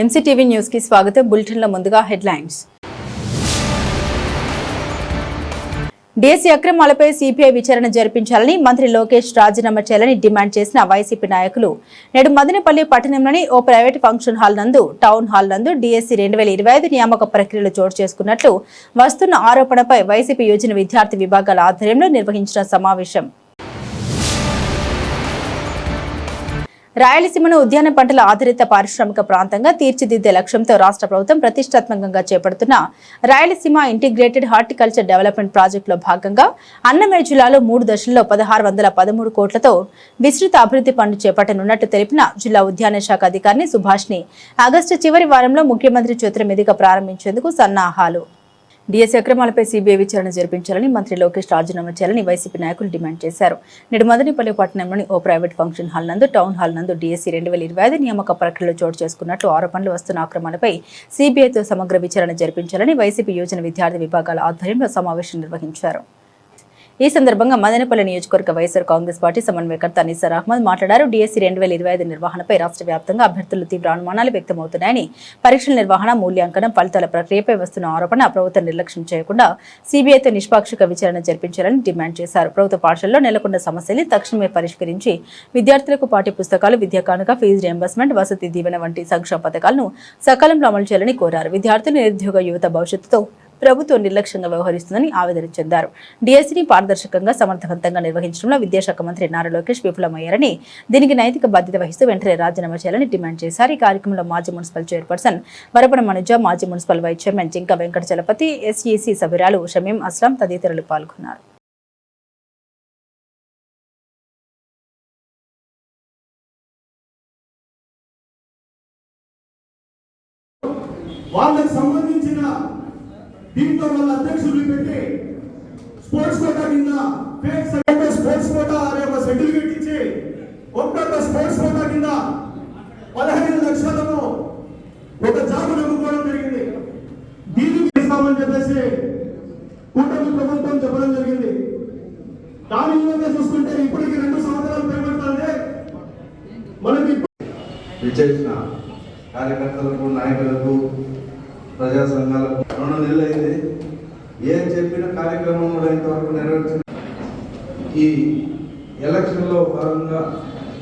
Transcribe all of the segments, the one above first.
MCTV news కి స్వాగతం. Bulletin లో ముందుగా హెడ్లైన్స్. డిఎస్సీ అక్రమాలపై సిబిఐ విచారణ జరిపించాలని మంత్రి లోకేష్ రాజీనామా చేయాలని డిమాండ్ చేసిన వైసీపీ నాయకులు నేడు మదనపల్లి పట్టణంలోని ఓ ప్రైవేట్ ఫంక్షన్ హాల్ నందు టౌన్ హాల్ నందు డిఎస్సీ 2025 నియామక ప్రక్రియలు చోటు చేసుకున్నట్లు వస్తున్న ఆరోపణపై వైసీపీ యువజన విద్యార్థి విభాగాల ఆధ్వర్యంలో నిర్వహించిన సమావేశం. రాయలసీమను ఉద్యాన పంటల ఆధారిత పారిశ్రామిక ప్రాంతంగా తీర్చిదిద్దే లక్ష్యంతో రాష్ట్ర ప్రభుత్వం ప్రతిష్టాత్మకంగా చేపడుతున్న రాయలసీమ ఇంటిగ్రేటెడ్ హార్టికల్చర్ డెవలప్మెంట్ ప్రాజెక్టులో భాగంగా అన్నమయ్య జిల్లాలో 3 దశల్లో 1613 కోట్లతో విస్తృత అభివృద్ధి పనులు చేపట్టనున్నట్టు తెలిపిన జిల్లా ఉద్యాన శాఖ అధికారిని సుభాష్ని ఆగస్టు చివరి వారంలో ముఖ్యమంత్రి చేతుల మీదుగా ప్రారంభించేందుకు సన్నాహాలు. డిఎస్సీ అక్రమాలపై సిబిఐ విచారణ జరిపించాలని మంత్రి లోకేష్ రాజీనామా చేయాలని వైసీపీ నాయకులు డిమాండ్ చేశారు. నేడు మదనపల్లి పట్టణంలోని ఓ ప్రైవేట్ ఫంక్షన్ హాల్ నందు టౌన్ హాల్ నందు డిఎస్సీ 2025 నియామక ప్రక్రియలో చోటు చేసుకున్నట్లు ఆరోపణలు వస్తున్న అక్రమాలపై సిబిఐతో సమగ్ర విచారణ జరిపించాలని వైసీపీ యువజన విద్యార్థి విభాగాల ఆధ్వర్యంలో సమావేశం నిర్వహించారు. ఈ సందర్భంగా మదనపల్లి నియోజకవర్గ వైఎస్ఆర్ కాంగ్రెస్ పార్టీ సమన్వయకర్త నిసార్ అహ్మద్ మాట్లాడారు. డిఎస్సీ 2025 నిర్వహణపై రాష్ట్ర వ్యాప్తంగా అభ్యర్థులు తీవ్ర అనుమానాలు వ్యక్తమవుతున్నాయని, పరీక్షల నిర్వహణ, మూల్యాంకనం, ఫలితాల ప్రక్రియపై వస్తున్న ఆరోపణ ప్రభుత్వం నిర్లక్ష్యం చేయకుండా సిబిఐతో నిష్పాక్షిక విచారణ జరిపించాలని డిమాండ్ చేశారు. ప్రభుత్వ పాఠశాలలో నెలకొన్న సమస్యల్ని తక్షణమే పరిష్కరించి విద్యార్థులకు పాఠ్య పుస్తకాలు, విద్యా కానుక, ఫీజు రియంబర్స్మెంట్, వసతి దీవెన వంటి సంక్షేమ పథకాలను సకాలంలో అమలు చేయాలని కోరారు. విద్యార్థులు, నిరుద్యోగ యువత భవిష్యత్తుతో ప్రభుత్వం నిర్లక్ష్యంగా వ్యవహరిస్తుందని ఆవేదన చెందారు. డిఎస్సీని పారదర్శకంగా సమర్థవంతంగా నిర్వహించడంలో విద్యాశాఖ మంత్రి నారా లోకేష్ విఫలమయ్యారని, దీనికి నైతిక బాధ్యత వహిస్తూ వెంటనే రాజీనామా చేయాలని డిమాండ్ చేశారు. ఈ కార్యక్రమంలో మాజీ మున్సిపల్ చైర్పర్సన్ వరపన మనుజ, మాజీ మున్సిపల్ వైస్ చైర్మన్ జింక వెంకట చలపతి, ఎస్ఈసీ సభ్యురాలు షమీం అస్లాం తదితరులు పాల్గొన్నారు. దీంతో వాళ్ళ అధ్యక్షులు పెట్టి స్పోర్ట్స్ కోటా కింద స్పోర్ట్స్ కోటా అనే ఒక సర్టిఫికేట్ ఇచ్చి ఒక్కొక్క స్పోర్ట్స్ కోటా కింద 15 లక్షలను ఒక జాబు నమ్ముకోవడం జరిగింది. దీనికి ఇస్తామని చెప్పేసి కూటమి ప్రభుత్వం చెప్పడం జరిగింది. దాని విధంగా చూసుకుంటే ఇప్పటికి 2 సంవత్సరాలు పైబడుతుంది. మనకి విచేసిన కార్యకర్తలకు, నాయకులకు, ప్రజా సంఘాలకు 2 నెలలు అయింది. ఏం చెప్పిన కార్యక్రమం కూడా ఇంతవరకు నెరవేర్చింది. ఈ ఎలక్షన్లో భాగంగా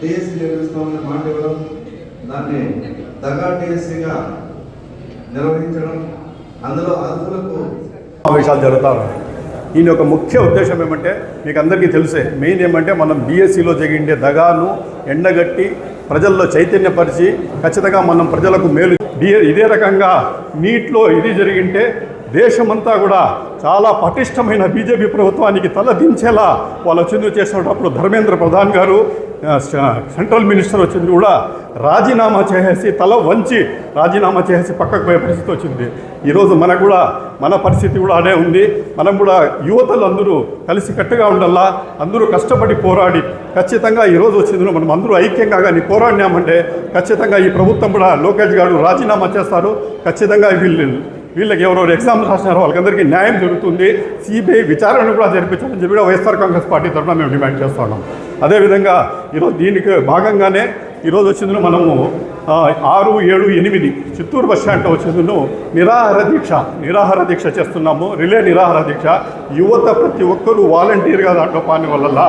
టీఎస్సీ నిర్వహిస్తామని మాట ఇవ్వడం, దాన్ని దగా టీఎస్సీగా నిర్వహించడం, అందులో అర్హులకు సమావేశాలు జరుగుతారు. ఈయన ఒక ముఖ్య ఉద్దేశం ఏమంటే మీకు అందరికీ తెలిసే, మెయిన్ ఏమంటే మనం డిఎస్సీలో జరిగే దగాను ఎండగట్టి ప్రజల్లో చైతన్యపరిచి ఖచ్చితంగా మనం ప్రజలకు మేలు. ఇదే రకంగా నీట్లో ఇది జరిగింటే దేశమంతా కూడా చాలా పటిష్టమైన బీజేపీ ప్రభుత్వానికి తలదించేలా వాళ్ళు వచ్చింది చేసినప్పుడు ధర్మేంద్ర ప్రధాన్ గారు సెంట్రల్ మినిస్టర్ వచ్చింది కూడా రాజీనామా చేసేసి తల వంచి రాజీనామా చేసేసి పక్కకు పోయే పరిస్థితి వచ్చింది. ఈరోజు మనకు కూడా మన పరిస్థితి కూడా అదే ఉంది. మనం కూడా యువతలు అందరూ కలిసి కట్టుగా ఉండాలా, అందరూ కష్టపడి పోరాడి ఖచ్చితంగా ఈరోజు వచ్చింది మనం అందరూ ఐక్యంగా కానీ పోరాడినామంటే ఖచ్చితంగా ఈ ప్రభుత్వం కూడా లోకేష్ గారు రాజీనామా చేస్తారు. ఖచ్చితంగా వీళ్ళకి ఎవరెవరు ఎగ్జామ్స్ రాసినారో వాళ్ళకందరికీ న్యాయం జరుగుతుంది. సిబిఐ విచారణ కూడా జరిపించాలని చెప్పి వైఎస్ఆర్ కాంగ్రెస్ పార్టీ తరఫున మేము డిమాండ్ చేస్తున్నాం. అదేవిధంగా ఈరోజు దీనికి భాగంగానే ఈరోజు వచ్చిందో మనము 6, 7, 8 చిత్తూరు బస్ స్టాండ్లో వచ్చిందో నిరాహార దీక్ష చేస్తున్నాము. రిలే నిరాహార దీక్ష. యువత ప్రతి ఒక్కరూ వాలంటీర్గా దాంట్లో పాని వల్ల.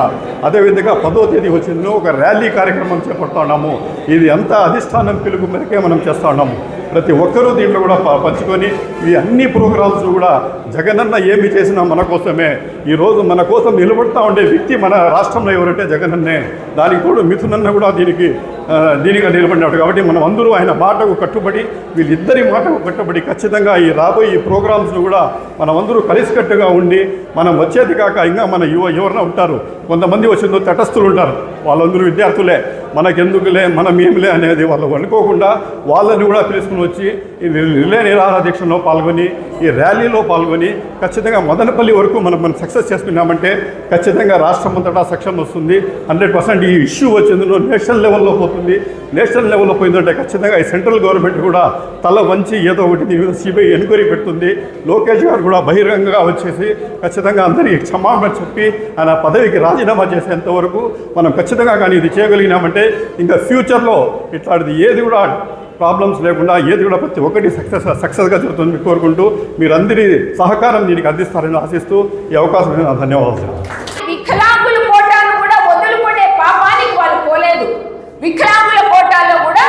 అదేవిధంగా 10వ తేదీ వచ్చిందో ఒక ర్యాలీ కార్యక్రమం చేపడుతున్నాము. ఇది అంతా అధిష్టానం పిలుపు మేరకే మనం చేస్తూ ఉన్నాము. ప్రతి ఒక్కరూ దీంట్లో కూడా పంచుకొని ఈ అన్ని ప్రోగ్రామ్స్ కూడా జగనన్న ఏమి చేసినా మన కోసమే. ఈరోజు మన కోసం నిలబడుతూ ఉండే వ్యక్తి మన రాష్ట్రంలో ఎవరంటే జగనన్నే. దానికి కూడా మిథునన్న కూడా దీనిగా నిలబడినాడు. కాబట్టి మనం అందరూ ఆయన మాటకు కట్టుబడి, వీళ్ళిద్దరి మాటకు కట్టుబడి ఖచ్చితంగా ఈ రాబోయే ఈ ప్రోగ్రామ్స్ను కూడా మనం అందరూ కలిసికట్టుగా ఉండి మనం వచ్చేది కాక ఇంకా మన ఎవరైనా ఉంటారు, కొంతమంది వచ్చిందో తటస్థులు ఉంటారు, వాళ్ళందరూ విద్యార్థులే, మనకెందుకులే మనం ఏమిలే అనేది వాళ్ళు అనుకోకుండా వాళ్ళని కూడా పిలుచుకుని వచ్చి ఈ రిలే నిరాహార దీక్షలో పాల్గొని ఈ ర్యాలీలో పాల్గొని ఖచ్చితంగా మదనపల్లి వరకు మనం సక్సెస్ చేసుకున్నామంటే ఖచ్చితంగా రాష్ట్రం అంతటా సక్సెస్ వస్తుంది. 100% ఈ ఇష్యూ వచ్చిందో నేషనల్ లెవెల్లో పోతుంది. నేషనల్ లెవెల్లో పోయిందంటే ఖచ్చితంగా ఈ సెంట్రల్ గవర్నమెంట్ కూడా తల వంచి ఏదో ఒకటి దీని మీద సిబిఐ ఎంక్వైరీ పెడుతుంది. లోకేష్ గారు కూడా బహిరంగంగా వచ్చేసి ఖచ్చితంగా అందరికీ క్షమాపణ చెప్పి ఆయన పదవికి రాజీనామా చేసేంత వరకు మనం ఖచ్చితంగా కానీ ఇది చేయగలిగినామంటే ఇంకా ఫ్యూచర్లో ఇట్లాంటిది ఏది కూడా ప్రాబ్లమ్స్ లేకుండా ఏది కూడా ప్రతి ఒక్కటి సక్సెస్గా జరుగుతుంది కోరుకుంటూ మీరందరి సహకారం దీనికి అందిస్తారని ఆశిస్తూ ఈ అవకాశం ధన్యవాదాలు. వికలాంగుల కోటాను కూడా వదులుకునే పాపానికి వాళ్ళు పోలేదు. వికలాంగుల కోటాలో కూడా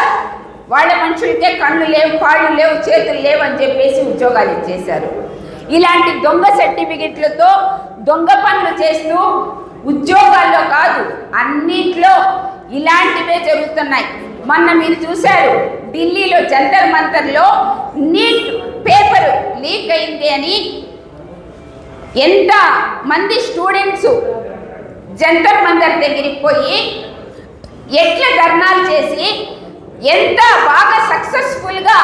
వాళ్ళ మనుషులకే కళ్ళు లేవు, కాళ్ళు లేవు, చేతులు లేవు అని చెప్పేసి ఉద్యోగాలు ఇచ్చేశారు. ఇలాంటి దొంగ సర్టిఫికెట్లతో దొంగ పనులు చేస్తూ ఉద్యోగాల్లో కాదు అన్నింటిలో ఇలాంటివే జరుగుతున్నాయి. మొన్న మీరు చూశారు ఢిల్లీలో జంతర్ మంతర్లో నీట్ పేపర్ లీక్ అయింది అని ఎంత మంది స్టూడెంట్స్ జంతర్ మంతర్ దగ్గరికి పోయి ఎట్లా ధర్నాలు చేసి ఎంత బాగా సక్సెస్ఫుల్గా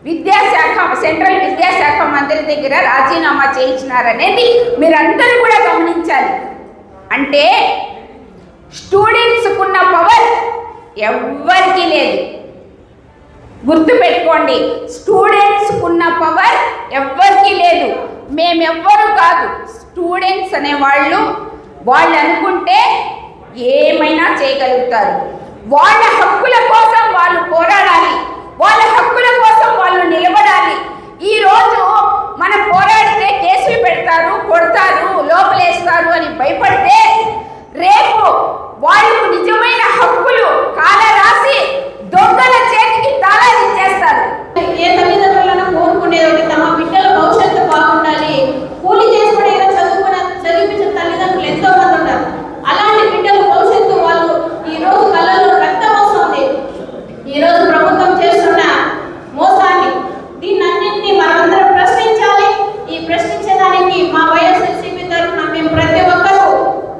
విద్యాశాఖ సెంట్రల్ విద్యాశాఖ మంత్రి దగ్గర రాజీనామా చేయించినారనేది మీరందరూ కూడా గమనించాలి. అంటే స్టూడెంట్స్కున్న పవర్ ఎవ్వరికీ లేదు. గుర్తుపెట్టుకోండి, స్టూడెంట్స్కున్న పవర్ ఎవ్వరికీ లేదు. మేమెవ్వరూ కాదు, స్టూడెంట్స్ అనేవాళ్ళు వాళ్ళు అనుకుంటే ఏమైనా చేయగలుగుతారు. వాళ్ళ హక్కుల కోసం వాళ్ళు పోరాడాలి, వాళ్ళ హక్కుల కోసం వాళ్ళు నిలబడాలి. ఈరోజు మనం పోరాడితే కేసులు పెడతారు, కొడతారు, లోపలేస్తారు అని భయపడితే రేపు వాళ్ళకు నిజమైన హక్కులు కాల రాసి దొంగల చేతికి తాళాలు ఇచ్చేస్తారు. ఏ తల్లిదండ్రులను కోరుకునేది తమ బిడ్డల భవిష్యత్తు బాగుండాలి, కూలి చేసుకుని చదివించిన తల్లిదండ్రులు ఎంతో మంది ఉన్నారు. అలాంటి బిడ్డల భవిష్యత్తు వాళ్ళు ఈ రోజు కళ్ళలో రక్తం వస్తుంది. ఈ రోజు ప్రభుత్వం చేస్తున్న మోసాన్ని దీన్నన్నింటినీ మనమందరం ప్రశ్నించాలి. ఈ ప్రశ్నించడానికి మా వైఎస్ఆర్సీపీ తరఫున మేము ప్రతి ఒక్కరూ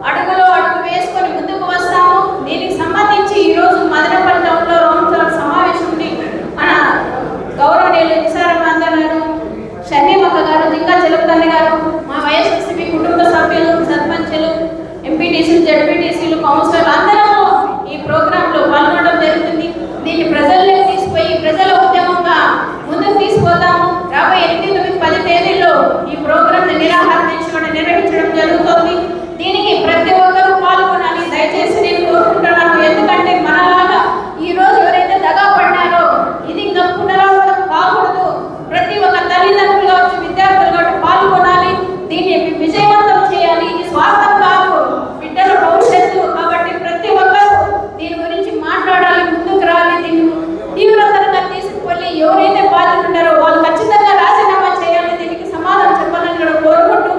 అడుగులో అడుగు వేసుకొని ముందుకు వస్తాము. దీనికి సంబంధించి ఈ రోజు మదనపల్లి టౌన్లో రౌండ్ సమావేశం ఉంది. మన గౌరవనీయులు నిసారమందర్ గారు, షమీమక్క గారు, జింకా చెలుపుతన్న గారు, మా వైఎస్ఆర్సీపీ కుటుంబ సభ్యులు, సర్పంచులు, ఎంపీటీసీలు, జడ్పీటీసీలు, కౌన్సిలర్లు అందరూ ఈ ప్రోగ్రాంలో పాల్గొనడం జరుగుతుంది. దీన్ని ప్రజల్లోకి తీసుకుపోయి ప్రజల ఉద్యమంగా ముందుకు తీసుకుపోతాము. రాబోయే 8-10 తేదీల్లో ఈ ప్రోగ్రాం నిరాహార దీక్ష నిర్వహించడం జరుగుతుంది. దీనికి ప్రతి ఒక్కరూ పాల్గొనాలి దయచేసి నేను కోరుకుంటున్నాను. ఎందుకంటే మనలాగా ఈ రోజు ఎవరైతే దగా పడినారో ఇది ఇంకా పునరావృతం కాకూడదు. ప్రతి ఒక్క తల్లిదండ్రులు కావచ్చు, విద్యార్థులు కావచ్చు పాల్గొనాలి. దీన్ని విజయవంతం చేయాలి. ఇది స్వార్థం కాదు, బిడ్డల భవిష్యత్తు. కాబట్టి ప్రతి ఒక్కరూ దీని గురించి మాట్లాడాలి, ముందుకు రావాలి. దీన్ని తీవ్రతరంగా తీసుకువెళ్ళి ఎవరైతే బాధ్యులున్నారో వాళ్ళు ఖచ్చితంగా రాజీనామా చేయాలి. దీనికి సమాధానం చెప్పాలని కూడా కోరుకుంటూ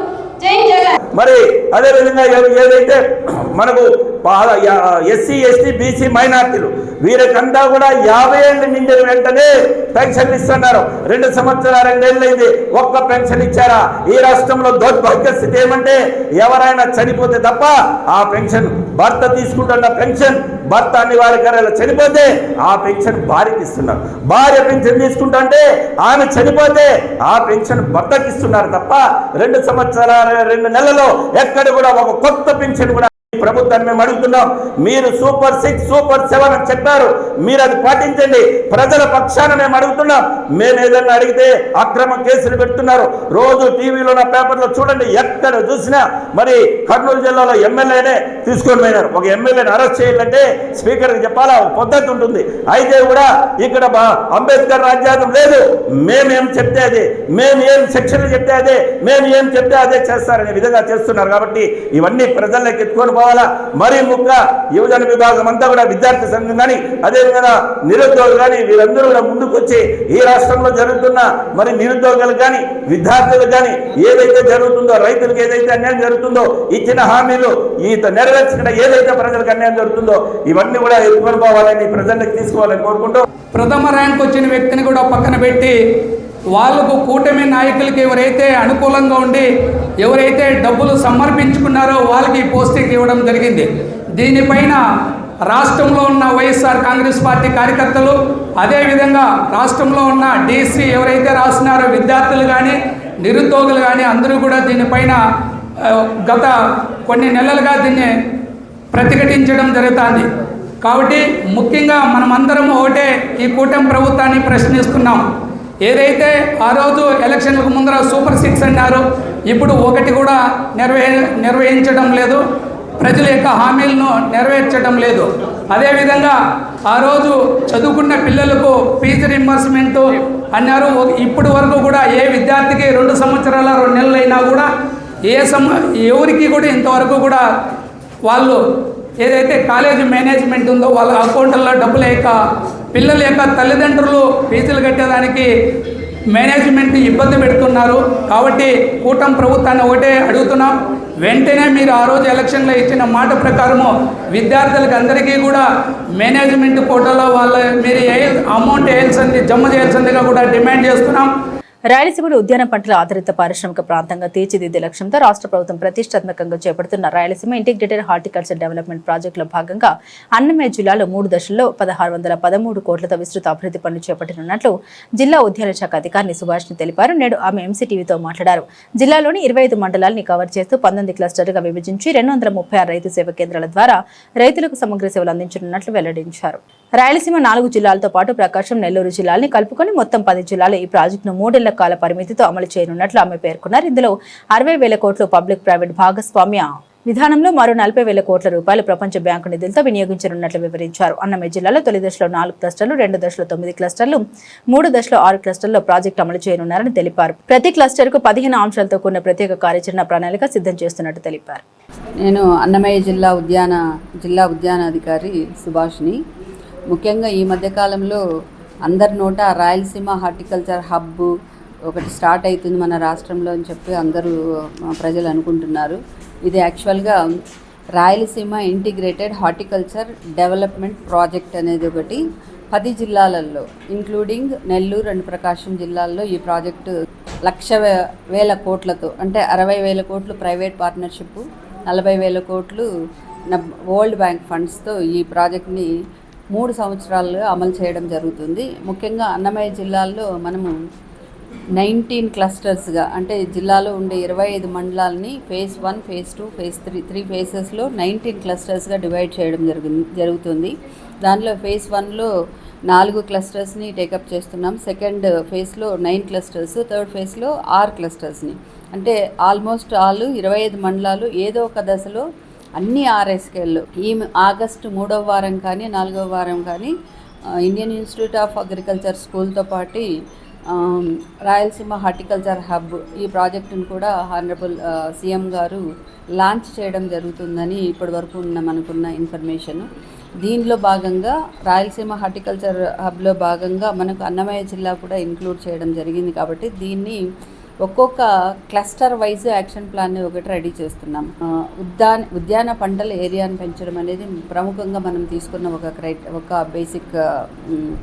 జై జగన్. మరి అదేవిధంగా ఏదైతే మనకు ఎస్సీ, ఎస్టీ, బీసీ, మైనార్టీలు వీరికంతా కూడా 50 ఏళ్ళు నిండిన వెంటనే పెన్షన్లు ఇస్తున్నారు. 2 సంవత్సరాలు 2 ఏళ్ళైంది, ఒక్క పెన్షన్ ఇచ్చారా? ఈ రాష్ట్రంలో దౌర్భాగ్య స్థితి ఏమంటే ఎవరైనా చనిపోతే తప్ప ఆ పెన్షన్, భర్త తీసుకుంటున్న పెన్షన్ భర్త అనివార్యంగా చనిపోతే ఆ పెన్షన్ భార్యకి ఇస్తున్నారు. భార్య పెన్షన్ తీసుకుంటుంటే ఆమె చనిపోతే ఆ పెన్షన్ భర్తకి ఇస్తున్నారు తప్ప 2 సంవత్సరాల 2 నెలల్లో ఎక్కడ కూడా ఒక కొత్త పెన్షన్ కూడా ప్రభుత్వాన్ని మేము అడుగుతున్నాం. మీరు సూపర్ 6, సూపర్ 7 అని చెప్పారు, మీరు అది పాటించండి. ప్రజల పక్షాన మేము అడుగుతున్నాం. మేము ఏదన్నా అడిగితే అక్రమ కేసులు పెడుతున్నారు. రోజు టీవీలో, నా పేపర్లో చూడండి, ఎక్కడ చూసినా మరి కర్నూలు జిల్లాలో ఎమ్మెల్యేనే తీసుకొని పోయినారు. ఒక ఎమ్మెల్యేని అరెస్ట్ చేయాలంటే స్పీకర్కి చెప్పాలా, ఒక పద్ధతి ఉంటుంది. అయితే కూడా ఇక్కడ అంబేద్కర్ రాజ్యాంగం లేదు, మేమేం చెప్తే అదే, మేము ఏం సెక్షన్లు చెప్తే అదే, మేము ఏం చెప్తే అదే చేస్తారనే విధంగా చేస్తున్నారు. కాబట్టి ఇవన్నీ ప్రజల్లోకి ఎత్తుకొని పోవాలా. మరీ ముఖ్య యువజన విభాగం అంతా కూడా, విద్యార్థి సంఘం కానీ, అదేవిధంగా నిరుద్యోగులు కానీ, వీరందరూ కూడా ముందుకు వచ్చి ఈ రాష్ట్రంలో జరుగుతున్న మరి నిరుద్యోగులు కానీ, విద్యార్థులు కానీ ఏదైతే జరుగుతుందో, రైతులకు ఏదైతే అన్యాయం జరుగుతుందో, ఇచ్చిన హామీలు నెరవేర్చకుండా ఏదైతే ప్రజలకు అన్యాయం జరుగుతుందో ఇవన్నీ కూడా ఎత్తుకొని పోవాలని, ప్రజలకు తీసుకోవాలని కోరుకుంటూ, ప్రథమ ర్యాంక్ వచ్చిన వ్యక్తిని కూడా పక్కన పెట్టి వాళ్ళకు కూటమి నాయకులకి ఎవరైతే అనుకూలంగా ఉండి ఎవరైతే డబ్బులు సమర్పించుకున్నారో వాళ్ళకి పోస్టింగ్ ఇవ్వడం జరిగింది. దీనిపైన రాష్ట్రంలో ఉన్న వైఎస్ఆర్ కాంగ్రెస్ పార్టీ కార్యకర్తలు, అదేవిధంగా రాష్ట్రంలో ఉన్న డీసీ ఎవరైతే రాస్తున్నారో విద్యార్థులు కానీ, నిరుద్యోగులు కానీ అందరూ కూడా దీనిపైన గత కొన్ని నెలలుగా దీన్ని ప్రతిఘటించడం జరుగుతుంది. కాబట్టి ముఖ్యంగా మనమందరం ఒకటే ఈ కూటమి ప్రభుత్వాన్ని ప్రశ్నిస్తున్నాం. ఏదైతే ఆ రోజు ఎలక్షన్లకు ముందర సూపర్ 6 అన్నారు, ఇప్పుడు ఒకటి కూడా నిర్వహించడం లేదు. ప్రజల యొక్క హామీలను నెరవేర్చడం లేదు. అదేవిధంగా ఆ రోజు చదువుకున్న పిల్లలకు ఫీజు రింబర్స్మెంట్ అన్నారు. ఇప్పటి వరకు కూడా ఏ విద్యార్థికి 2 సంవత్సరాల 2 నెలలు అయినా కూడా ఎవరికి కూడా ఇంతవరకు కూడా వాళ్ళు ఏదైతే కాలేజీ మేనేజ్మెంట్ ఉందో వాళ్ళ అకౌంట్లలో డబ్బుల యొక్క పిల్లల యొక్క తల్లిదండ్రులు ఫీజులు కట్టేదానికి మేనేజ్మెంట్ ఇబ్బంది పెడుతున్నారు. కాబట్టి కూటమి ప్రభుత్వాన్ని ఒకటే అడుగుతున్నాం, వెంటనే మీరు ఆ రోజు ఎలక్షన్లో ఇచ్చిన మాట ప్రకారము విద్యార్థులకు అందరికీ కూడా మేనేజ్మెంట్ కోటాలో మీరు అమౌంట్ వేయాల్సింది జమ చేయాల్సిందిగా కూడా డిమాండ్ చేస్తున్నాం. రాయలసీమలో ఉద్యాన పంటల ఆధారిత పారిశ్రామిక ప్రాంతంగా తీర్చిదిద్దే లక్ష్యంతో రాష్ట్ర ప్రభుత్వం ప్రతిష్టాత్మకంగా చేపడుతున్న రాయలసీమ ఇంటిగ్రేటెడ్ హార్టికల్చర్ డెవలప్మెంట్ ప్రాజెక్టులో భాగంగా అన్నమయ్య జిల్లాలో 3 దశల్లో 1613 కోట్లతో విస్తృత అభివృద్ధి పనులు చేపట్టనున్నట్లు జిల్లా ఉద్యాన శాఖ అధికారి సుభాష్ని తెలిపారు. నేడు ఆమె ఎంసీటీవీతో మాట్లాడారు. జిల్లాలోని 25 మండలాల్ని కవర్ చేస్తూ 19 క్లస్టర్లుగా విభజించి 236 రైతు సేవ కేంద్రాల ద్వారా రైతులకు సమగ్ర సేవలు అందించనున్నట్లు వెల్లడించారు. రాయలసీమ 4 జిల్లాలతో పాటు ప్రకాశం, నెల్లూరు జిల్లాల్ని కలుపుకొని మొత్తం 10 జిల్లాలు ఈ ప్రాజెక్టును 3 ఏళ్ల కాల పరిమితితో అమలు చేయనున్నట్లు ఆమె పేర్కొన్నారు. ఇందులో 60,000 కోట్లు పబ్లిక్ ప్రైవేట్ భాగస్వామ్య విధానంలో మరో 40,000 కోట్ల రూపాయలు ప్రపంచ బ్యాంకు నిధులతో వినియోగించనున్నట్లు వివరించారు. అన్నమయ్య జిల్లాలో తొలి దశలో 4 క్లస్టర్లు, 2 దశలో 9 క్లస్టర్లు, 3 దశలో 6 క్లస్టర్లలో ప్రాజెక్టు అమలు చేయనున్నారని తెలిపారు. ప్రతి క్లస్టర్కు 15 అంశాలతో కూడిన ప్రత్యేక కార్యాచరణ ప్రణాళిక సిద్ధం చేస్తున్నట్టు తెలిపారు. నేను అన్నమయ్య జిల్లా ఉద్యానాధికారి సుభాష్ని. ముఖ్యంగా ఈ మధ్యకాలంలో అందరి నోట రాయలసీమ హార్టికల్చర్ హబ్ ఒకటి స్టార్ట్ అవుతుంది మన రాష్ట్రంలో అని చెప్పి అందరూ ప్రజలు అనుకుంటున్నారు. ఇది యాక్చువల్గా Rayalaseema integrated horticulture development project అనేది ఒకటి 10 జిల్లాలలో ఇంక్లూడింగ్ నెల్లూరు అండ్ ప్రకాశం జిల్లాల్లో ఈ ప్రాజెక్టు 1,00,000 కోట్లతో, అంటే 60,000 కోట్లు ప్రైవేట్ పార్ట్నర్షిప్, 40,000 కోట్లు వరల్డ్ బ్యాంక్ ఫండ్స్తో ఈ ప్రాజెక్ట్ని 3 సంవత్సరాలుగా అమలు చేయడం జరుగుతుంది. ముఖ్యంగా అన్నమయ్య జిల్లాలో మనము 19 క్లస్టర్స్గా, అంటే జిల్లాలో ఉండే 25 మండలాలని ఫేజ్ 1, ఫేజ్ 2, ఫేజ్ 3 ఫేజెస్లో 19 క్లస్టర్స్గా డివైడ్ చేయడం జరుగుతుంది. దానిలో ఫేజ్ 1లో 4 క్లస్టర్స్ని టేకప్ చేస్తున్నాం. సెకండ్ ఫేజ్లో 9 క్లస్టర్స్, థర్డ్ ఫేజ్లో 6 క్లస్టర్స్ని, అంటే ఆల్మోస్ట్ 25 మండలాలు ఏదో ఒక దశలో అన్ని ఆర్ఎస్కేల్లో ఈ ఆగస్టు 3వ వారం కానీ 4వ వారం కానీ ఇండియన్ ఇన్స్టిట్యూట్ ఆఫ్ అగ్రికల్చర్ స్కూల్తో పాటు రాయలసీమ హార్టికల్చర్ హబ్ ఈ ప్రాజెక్టును కూడా హానరబుల్ సీఎం గారు లాంచ్ చేయడం జరుగుతుందని ఇప్పటి వరకు మనకున్న ఇన్ఫర్మేషన్. దీనిలో భాగంగా రాయలసీమ హార్టికల్చర్ హబ్లో భాగంగా మనకు అన్నమయ్య జిల్లా కూడా ఇంక్లూడ్ చేయడం జరిగింది. కాబట్టి దీన్ని ఒక్కొక్క క్లస్టర్ వైజ్ యాక్షన్ ప్లాన్ ఒకటి రెడీ చేస్తున్నాం. ఉద్యాన పంటల ఏరియాను పెంచడం అనేది ప్రముఖంగా మనం తీసుకున్న ఒక బేసిక్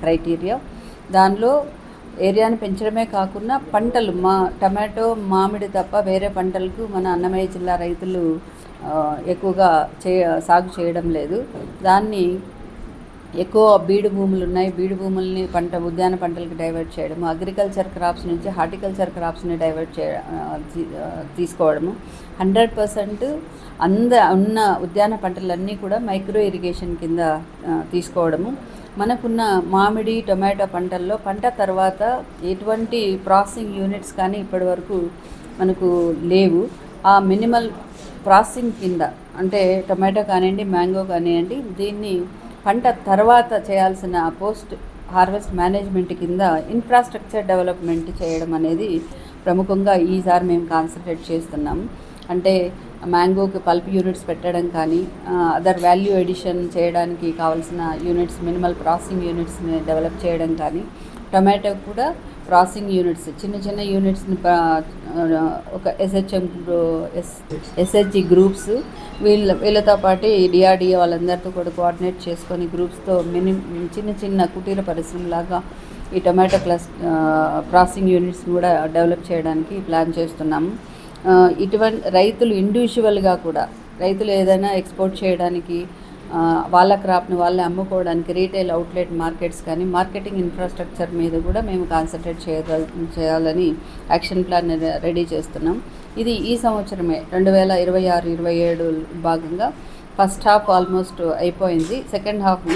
క్రైటీరియా. దానిలో ఏరియాను పెంచడమే కాకుండా పంటలు టమాటో, మామిడి తప్ప వేరే పంటలకు మన అన్నమయ్య జిల్లా రైతులు ఎక్కువగా సాగు చేయడం లేదు. దాన్ని ఎక్కువ బీడు భూములు ఉన్నాయి, బీడు భూముల్ని ఉద్యాన పంటలకు డైవర్ట్ చేయడము, అగ్రికల్చర్ క్రాప్స్ నుంచి హార్టికల్చర్ క్రాప్స్ని డైవర్ట్ తీసుకోవడము, 100% ఉన్న ఉద్యాన పంటలన్నీ కూడా మైక్రో ఇరిగేషన్ కింద తీసుకోవడము. మనకున్న మామిడి, టొమాటో పంటల్లో పంట తర్వాత ఎటువంటి ప్రాసెసింగ్ యూనిట్స్ కానీ ఇప్పటి వరకు మనకు లేవు. ఆ మినిమల్ ప్రాసెసింగ్ కింద, అంటే టొమాటో కానివ్వండి, మ్యాంగో కానివ్వండి, దీన్ని పంట తర్వాత చేయాల్సిన పోస్ట్ హార్వెస్ట్ మేనేజ్మెంట్ కింద ఇన్ఫ్రాస్ట్రక్చర్ డెవలప్మెంట్ చేయడం అనేది ప్రముఖంగా ఈసారి మేము కాన్సన్ట్రేట్ చేస్తున్నాము. అంటే మ్యాంగోకి పల్ప్ యూనిట్స్ పెట్టడం కానీ, అదర్ వాల్యూ ఎడిషన్ చేయడానికి కావాల్సిన యూనిట్స్, మినిమల్ ప్రాసెసింగ్ యూనిట్స్ని డెవలప్ చేయడం కానీ, టొమాటో కూడా ప్రాసెసింగ్ యూనిట్స్, చిన్న యూనిట్స్ని ఒక ఎస్హెచ్జి గ్రూప్స్ వీళ్ళతో పాటు డిఆర్డిఏ వాళ్ళందరితో కూడా కోఆర్డినేట్ చేసుకొని గ్రూప్స్తో చిన్న కుటీర పరిశ్రమలాగా ఈ టొమాటో ప్రాసెసింగ్ యూనిట్స్ని కూడా డెవలప్ చేయడానికి ప్లాన్ చేస్తున్నాము. ఇటువంటి రైతులు ఇండివిజువల్గా కూడా ఏదైనా ఎక్స్పోర్ట్ చేయడానికి, వాళ్ళ క్రాప్ని వాళ్ళే అమ్ముకోవడానికి రీటైల్ అవుట్లెట్ మార్కెట్స్ కానీ, మార్కెటింగ్ ఇన్ఫ్రాస్ట్రక్చర్ మీద కూడా మేము కాన్సన్ట్రేట్ చేయాలని యాక్షన్ ప్లాన్ రెడీ చేస్తున్నాం. ఇది ఈ సంవత్సరమే 2026-27 భాగంగా ఫస్ట్ హాఫ్ ఆల్మోస్ట్ అయిపోయింది. సెకండ్ హాఫ్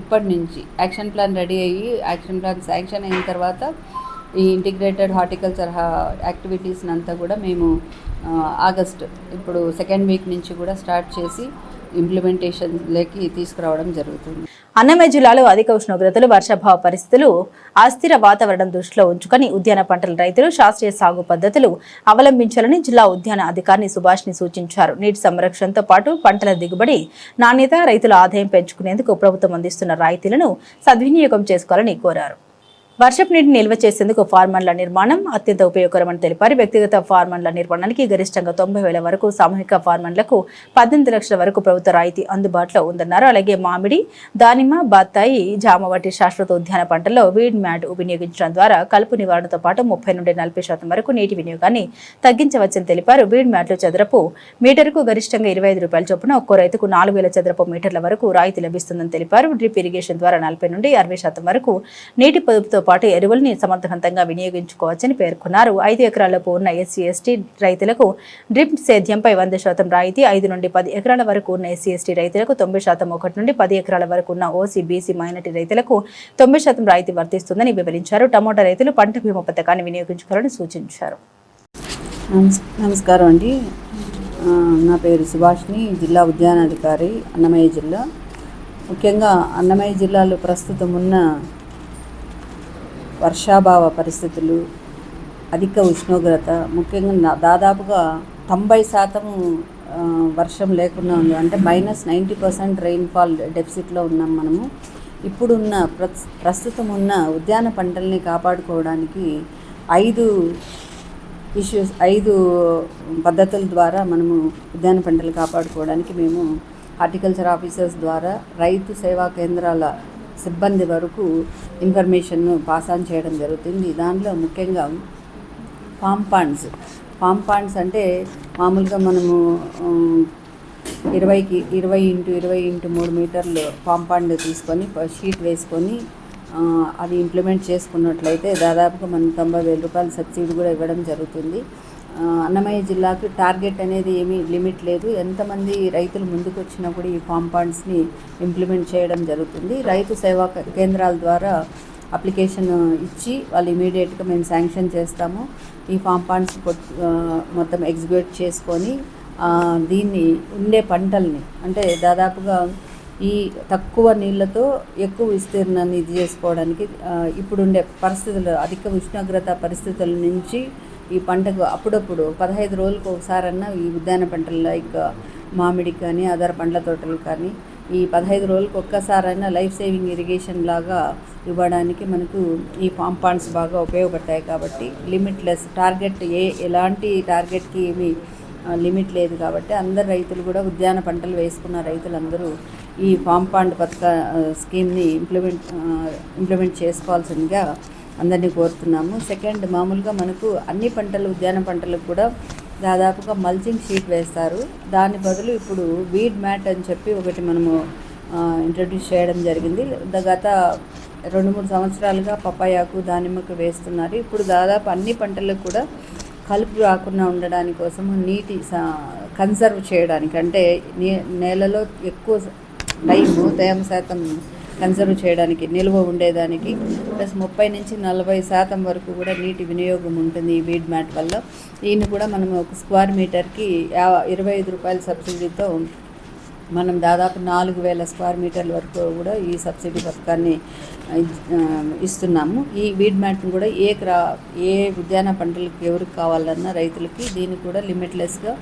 ఇప్పటి నుంచి యాక్షన్ ప్లాన్ రెడీ అయ్యి, యాక్షన్ ప్లాన్ శాంక్షన్ అయిన తర్వాత ఈ ఇంటిగ్రేటెడ్ హార్టికల్చర్ యాక్టివిటీస్ని అంతా కూడా మేము ఆగస్ట్ ఇప్పుడు సెకండ్ వీక్ నుంచి కూడా స్టార్ట్ చేసి ఇంప్లిమెంటేషన్లోకి తీసుకురావడం జరుగుతుంది. అన్నమయ్య జిల్లాలో అధిక ఉష్ణోగ్రతలు, వర్షాభావ పరిస్థితులు, అస్థిర వాతావరణం దృష్టిలో ఉంచుకొని ఉద్యాన పంటల రైతులు శాస్త్రీయ సాగు పద్ధతులు అవలంబించాలని జిల్లా ఉద్యాన అధికారి సుభాష్ని సూచించారు. నీటి సంరక్షణతో పాటు పంటల దిగుబడి, నాణ్యత, రైతుల ఆదాయం పెంచుకునేందుకు ప్రభుత్వం అందిస్తున్న రాయితీలను సద్వినియోగం చేసుకోవాలని కోరారు. వర్షపు నీటిని నిల్వ చేసేందుకు ఫార్మర్ల నిర్మాణం అత్యంత ఉపయోగకరమని తెలిపారు. వ్యక్తిగత ఫార్మర్ల నిర్మాణానికి గరిష్టంగా 90,000 వరకు, సామూహిక ఫార్మర్లకు 18 లక్షల వరకు ప్రభుత్వ రాయితీ అందుబాటులో ఉందన్నారు. అలాగే మామిడి, దానిమ్మ, బత్తాయి, జామ వంటి శాశ్వత ఉద్యాన పంటల్లో వీడ్ మ్యాట్ వినియోగించడం ద్వారా కలుపు నివారణతో పాటు 30 నుండి 40% వరకు నీటి వినియోగాన్ని తగ్గించవచ్చని తెలిపారు. వీడ్ మ్యాట్లు చదరపు మీటరుకు గరిష్టంగా 25 రూపాయల చొప్పున ఒక్కో రైతుకు 4,000 చదరపు మీటర్ల వరకు రాయితీ లభిస్తుందని తెలిపారు. డ్రిప్ ఇరిగేషన్ ద్వారా 40 నుండి 60% వరకు నీటి పొదుపుతో పాటు ఎరువుల్ని సమర్థవంతంగా వినియోగించుకోవచ్చని పేర్కొన్నారు. 5 ఎకరాలలోపు ఉన్న SC/ST రైతులకు డ్రిప్ సేద్యంపై 100% రాయితీ, 5 నుండి 10 ఎకరాల వరకు ఉన్న SC/ST రైతులకు 90%, 1 నుండి 10 ఎకరాల వరకు ఉన్న OC, BC మైనారిటీ రైతులకు 90% రాయితీ వర్తిస్తుందని వివరించారు. టమోటా రైతులు పంట బీమా పథకాన్ని వినియోగించుకోవాలని సూచించారు. నమస్కారం అండి. నా పేరు సుభాష్ని, జిల్లా ఉద్యానాధికారి, అన్నమయ్య జిల్లా. ముఖ్యంగా అన్నమయ్య జిల్లాలో ప్రస్తుతం ఉన్న వర్షాభావ పరిస్థితులు, అధిక ఉష్ణోగ్రత, ముఖ్యంగా దాదాపుగా 90% వర్షం లేకుండా ఉంది. అంటే -90% రెయిన్ఫాల్ డెఫిసిట్లో ఉన్నాం మనము. ఇప్పుడున్న ప్రస్తుతం ఉన్న ఉద్యాన పంటల్ని కాపాడుకోవడానికి 5 పద్ధతుల ద్వారా మనము ఉద్యాన పంటలు కాపాడుకోవడానికి మేము హార్టికల్చర్ ఆఫీసర్స్ ద్వారా రైతు సేవా కేంద్రాల సిబ్బంది వరకు ఇన్ఫర్మేషన్ను పాస్ ఆన్ చేయడం జరుగుతుంది. దాంట్లో ముఖ్యంగా ఫామ్ పాండ్స్ అంటే మామూలుగా మనము 20 x 20 x 3 మీటర్లు ఫామ్ పాండ్ తీసుకొని షీట్ వేసుకొని అది ఇంప్లిమెంట్ చేసుకున్నట్లయితే దాదాపుగా మనం 90,000 రూపాయల సబ్సిడీ కూడా ఇవ్వడం జరుగుతుంది. అన్నమయ్య జిల్లాకు టార్గెట్ అనేది ఏమీ లిమిట్ లేదు. ఎంతమంది రైతులు ముందుకు వచ్చినా కూడా ఈ ఫామ్ పాండ్స్ని ఇంప్లిమెంట్ చేయడం జరుగుతుంది. రైతు సేవా కేంద్రాల ద్వారా అప్లికేషన్ ఇచ్చి వాళ్ళు ఇమీడియట్గా మేము శాంక్షన్ చేస్తాము. ఈ ఫామ్ పాండ్స్ మొత్తం ఎగ్జిక్యూట్ చేసుకొని దీన్ని ఉండే పంటల్ని, అంటే దాదాపుగా ఈ తక్కువ నీళ్ళతో ఎక్కువ విస్తీర్ణాన్ని ఇది చేసుకోవడానికి ఇప్పుడుండే పరిస్థితులు, అధిక ఉష్ణోగ్రత పరిస్థితుల నుంచి ఈ పంటకు అప్పుడప్పుడు 15 రోజులకు ఒకసారన్నా ఈ ఉద్యాన పంటలు లైక్ మామిడి కానీ అదర్ పండ్ల తోటలు కానీ ఈ 15 రోజులకు ఒక్కసారైనా లైఫ్ సేవింగ్ ఇరిగేషన్ లాగా ఇవ్వడానికి మనకు ఈ ఫామ్ పాండ్స్ బాగా ఉపయోగపడతాయి. కాబట్టి లిమిట్లెస్ టార్గెట్, ఎలాంటి టార్గెట్కి ఏమీ లిమిట్ లేదు. కాబట్టి అందరు రైతులు కూడా ఉద్యాన పంటలు వేసుకున్న రైతులందరూ ఈ ఫామ్ పాండ్ స్కీమ్ని ఇంప్లిమెంట్ చేసుకోవాల్సిందిగా అందరినీ కోరుతున్నాము. సెకండ్, మామూలుగా మనకు అన్ని పంటలు, ఉద్యాన పంటలకు కూడా దాదాపుగా మల్చింగ్ షీట్ వేస్తారు. దాని బదులు ఇప్పుడు వీడ్ మ్యాట్ అని చెప్పి ఒకటి మనము ఇంట్రడ్యూస్ చేయడం జరిగింది. గత 2-3 సంవత్సరాలుగా పపాయాకు, దానిమ్మకు వేస్తున్నారు. ఇప్పుడు దాదాపు అన్ని పంటలకు కూడా కలుపు రాకుండా ఉండడానికి కోసము నీటి కన్సర్వ్ చేయడానికి, అంటే నేలలో ఎక్కువ టైము తేమ శాతం కన్సర్వ్ చేయడానికి, నిల్వ ఉండేదానికి, ప్లస్ 30 నుంచి 40% వరకు కూడా నీటి వినియోగం ఉంటుంది ఈ వీడ్ మ్యాట్ వల్ల. దీన్ని కూడా మనం ఒక స్క్వేర్ మీటర్కి 25 రూపాయల సబ్సిడీతో మనం దాదాపు 4,000 స్క్వేర్ మీటర్ల వరకు కూడా ఈ సబ్సిడీ పథకాన్ని ఇస్తున్నాము. ఈ వీడ్ మ్యాట్ని కూడా ఏ ఉద్యాన పంటలకు ఎవరికి కావాలన్నా రైతులకి దీనికి కూడా లిమిట్లెస్గా